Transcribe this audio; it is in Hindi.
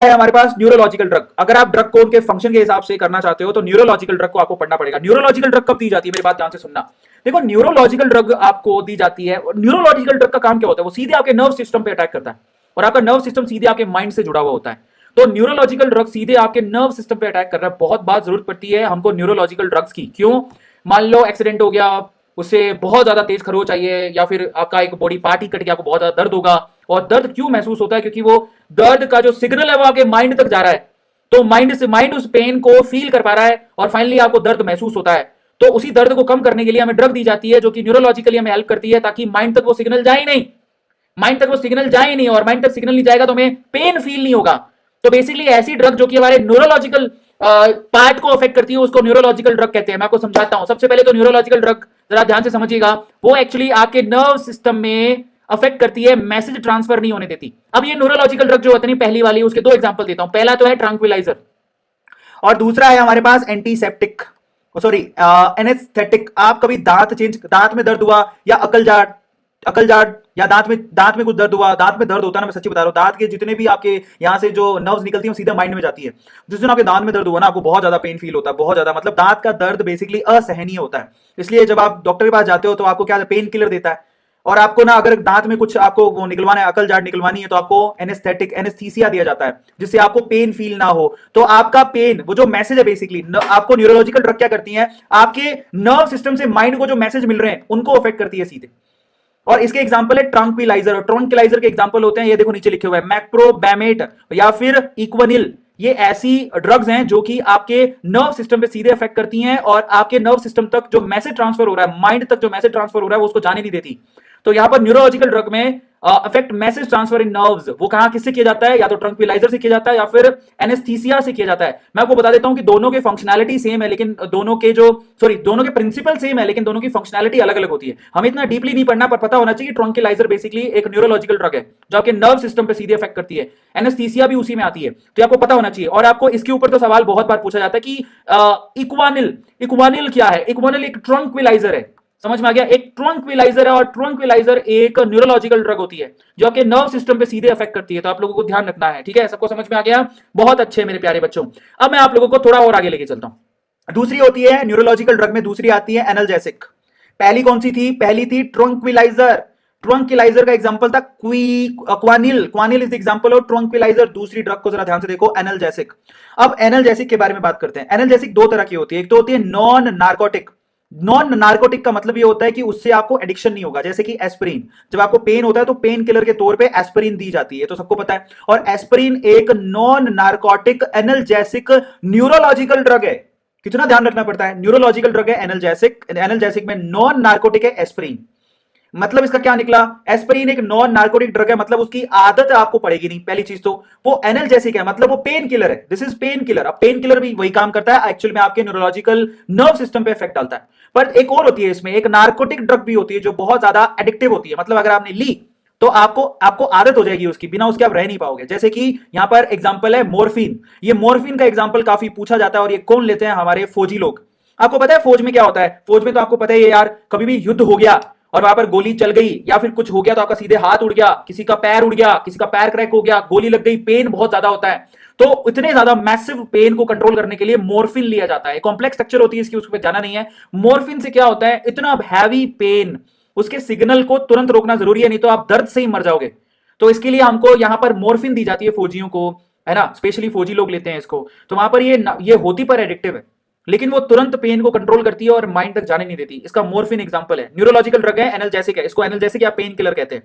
है हमारे पास न्यूरोलॉजिकल ड्रग। अगर आप ड्रग को उनके फंक्शन के हिसाब से करना चाहते हो तो न्यूरोलॉजिकल ड्रग को आपको पढ़ना पड़ेगा। न्यूरोलॉजिकल ड्रग कब दी जाती है, मेरी बात ध्यान से सुनना। देखो न्यूरोलॉजिकल ड्रग आपको दी जाती है, न्यूरोलॉजिकल ड्रग का काम क्या होता है, वो सीधे आपके नर्व सिस्टम पे अटैक करता है और आपका नर्व सिस्टम सीधे आपके माइंड से जुड़ा हुआ होता है। तो न्यूरोलॉजिकल ड्रग सीधे आपके नर्व सिस्टम पे अटैक कर रहा है। बहुत बात जरूरत पड़ती है हमको न्यूरोलॉजिकल ड्रग्स की। क्यों? मान लो एक्सीडेंट हो गया, उससे बहुत ज्यादा तेज खरोच चाहिए, या फिर आपका एक बॉडी पार्ट ही कट गया, आपको बहुत ज्यादा दर्द होगा। और दर्द क्यों महसूस होता है? क्योंकि वो दर्द का जो सिग्नल है वो आपके माइंड तक जा रहा है, तो माइंड उस पेन को फील कर पा रहा है और फाइनली आपको दर्द महसूस होता है। तो उसी दर्द को कम करने के लिए हमें ड्रग दी जाती है जो कि न्यूरोलॉजिकली हमें हेल्प करती है, ताकि माइंड तक वो सिग्नल जाए ही नहीं, माइंड तक वो सिग्नल जाए नहीं, और माइंड तक सिग्नल नहीं जाएगा तो हमें पेन फील नहीं होगा। तो बेसिकली ऐसी ड्रग जो कि हमारे न्यूरोलॉजिकल पार्ट को अफेक्ट करती है उसको न्यूरोलॉजिकल ड्रग कहते हैं। मैं आपको समझाता हूं। सबसे पहले तो न्यूरोलॉजिकल ड्रग जरा ध्यान से समझिएगा, वो एक्चुअली आपके नर्व सिस्टम में अफेक्ट करती है, मैसेज ट्रांसफर नहीं होने देती। अब ये न्यूरोलॉजिकल ड्रग जो होती है पहली वाली, उसके दो एग्जांपल देता हूं। पहला तो है ट्रैंक्विलाइजर और दूसरा है हमारे पास एंटीसेप्टिक, सॉरी एनेस्थेटिक। आप कभी दांत में दर्द हुआ या अकलजाट या दांत में कुछ दर्द हुआ, दांत में दर्द होता है ना, मैं सच्ची बता रहा हूँ, दांत के जितने भी आपके यहाँ से जो नर्व्स निकलती हैं वो सीधा माइंड में जाती है। जिस दिन आपके दांत में दर्द हुआ ना, आपको बहुत ज्यादा पेन फील होता है, बहुत ज्यादा, मतलब दांत का दर्द बेसिकली असहनीय होता है। इसलिए जब आप डॉक्टर के पास जाते हो तो आपको क्या पेन किलर देता है, और आपको ना अगर दांत में कुछ आपको वो निकलवाना है, अकलजाट निकलवानी है, तो आपको एनेस्थीसिया दिया जाता है जिससे आपको पेन फील ना हो। तो आपका पेन, वो जो मैसेज है बेसिकली, आपको न्यूरोलॉजिकल ड्रग क्या करती हैं, आपके नर्व सिस्टम से माइंड को जो मैसेज मिल रहे हैं उनको अफेक्ट करती है सीधे। और इसके एग्जांपल है ट्रैंक्विलाइजर, और ट्रैंक्विलाइजर के एग्जांपल होते हैं ये देखो नीचे लिखे हुए हैं, मैक्रोबैमेट या फिर इक्वनिल। ये ऐसी ड्रग्स हैं जो कि आपके नर्व सिस्टम पे सीधे अफेक्ट करती हैं और आपके नर्व सिस्टम तक जो मैसेज ट्रांसफर हो रहा है, माइंड तक जो मैसेज ट्रांसफर हो रहा है वो उसको जाने नहीं देती। तो यहां पर न्यूरोलॉजिकल ड्रग में अफेक्ट मैसेज ट्रांसफर इन नर्व्स, वो कहां किससे किया जाता है, या तो ट्रैंक्विलाइजर से किया जाता है या फिर एनेस्थीसिया से किया जाता है। मैं आपको बता देता हूं कि दोनों के फंक्शनैलिटी सेम है, लेकिन दोनों के प्रिंसिपल सेम है, लेकिन दोनों की फंक्शनैलिटी अलग अलग होती है। हमें इतना डीपली नहीं पढ़ना, पर पता होना चाहिए ट्रैंक्विलाइजर बेसिकली एक न्यूरोलॉजिकल ड्रग है जो आपके नर्व सिस्टम पे सीधे अफेक्ट करती है। एनेस्थीसिया भी उसी में आती है, तो आपको पता होना चाहिए। और आपको इसके ऊपर तो सवाल बहुत बार पूछा जाता है कि इक्वानिल क्या है। इक्वानिल एक ट्रैंक्विलाइजर है, समझ में आ गया, एक ट्रैंक्विलाइजर है, और ट्रैंक्विलाइजर एक न्यूरोलॉजिकल ड्रग होती है जो आपके नर्व सिस्टम पे सीधे अफेक्ट करती है। तो आप लोगों को ध्यान रखना है, ठीक है? सबको समझ में आ गया? बहुत अच्छे मेरे प्यारे बच्चों। अब मैं आप लोगों को थोड़ा और आगे लेके चलता हूं। दूसरी होती है न्यूरोलॉजिकल ड्रग में, दूसरी आती है एनाल्जेसिक। पहली कौन सी थी? पहली थी ट्रैंक्विलाइजर। ट्रैंक्विलाइजर का एग्जांपल था Quanil is the example of tranquilliser. दूसरी ड्रग को जरा ध्यान से देखो, एनाल्जेसिक। अब एनाल्जेसिक के बारे में बात करते हैं। एनाल्जेसिक दो तरह की होती है, एक तो होती है नॉन नार्कोटिक। नॉन नार्कोटिक का मतलब ये होता है कि उससे आपको एडिक्शन नहीं होगा, जैसे कि एस्पिरिन। जब आपको पेन होता है तो पेन किलर के तौर पे एस्पिरिन दी जाती है, तो सबको पता है। और एस्पिरिन एक non narcotic analgesic neurological drug है। कितना ध्यान रखना पड़ता है, न्यूरोलॉजिकल ड्रग है एनाल्जेसिक में नॉन नार्कोटिक है एस्पिरिन। मतलब इसका क्या निकला, एस्पिरिन एक नॉन नार्कोटिक ड्रग है, मतलब उसकी आदत आपको पड़ेगी नहीं। पहली चीज तो वो एनाल्जेसिक है, मतलब वो पेन किलर है, दिस इज पेन किलर। अब पेन किलर भी वही काम करता है एक्चुअल में, आपके न्यूरोलॉजिकल नर्व सिस्टम पे इफेक्ट डालता है। पर एक और होती है इसमें, एक नार्कोटिक ड्रग भी होती है जो बहुत ज्यादा एडिक्टिव होती है। मतलब अगर आपने ली तो आपको आदत हो जाएगी उसकी, बिना उसके आप रह नहीं पाओगे। जैसे कि यहां पर एग्जांपल है मोर्फिन। ये मोर्फिन का एग्जांपल काफी पूछा जाता है, और ये कौन लेते हैं? हमारे फौजी लोग। आपको पता है फौज में क्या होता है? फौज में तो आपको पता है यार, कभी भी युद्ध हो गया और वहां पर गोली चल गई या फिर कुछ हो गया तो आपका सीधे हाथ उड़ गया, किसी का पैर उड़ गया, किसी का पैर क्रैक हो गया, गोली लग गई, पेन बहुत ज्यादा होता है। तो इतने ज्यादा मैसिव पेन को कंट्रोल करने के लिए मोर्फिन लिया जाता है। कॉम्प्लेक्स स्ट्रक्चर होती है इसकी, उसको जाना नहीं है। मोर्फिन से क्या होता है, इतना हैवी पेन, उसके सिग्नल को तुरंत रोकना जरूरी है, नहीं तो आप दर्द से ही मर जाओगे। तो इसके लिए हमको यहां पर मोर्फिन दी जाती है फौजियों को, है ना, स्पेशली फौजी लोग लेते हैं इसको। तो वहां पर ये होती पर एडिक्टिव है, लेकिन वो तुरंत पेन को कंट्रोल करती है और माइंड तक जाने नहीं देती। इसका मोर्फिन एग्जांपल है, न्यूरोलॉजिकल ड्रग है, एनाल्जेसिक है। इसको एनाल्जेसिक या पेन किलर कहते हैं।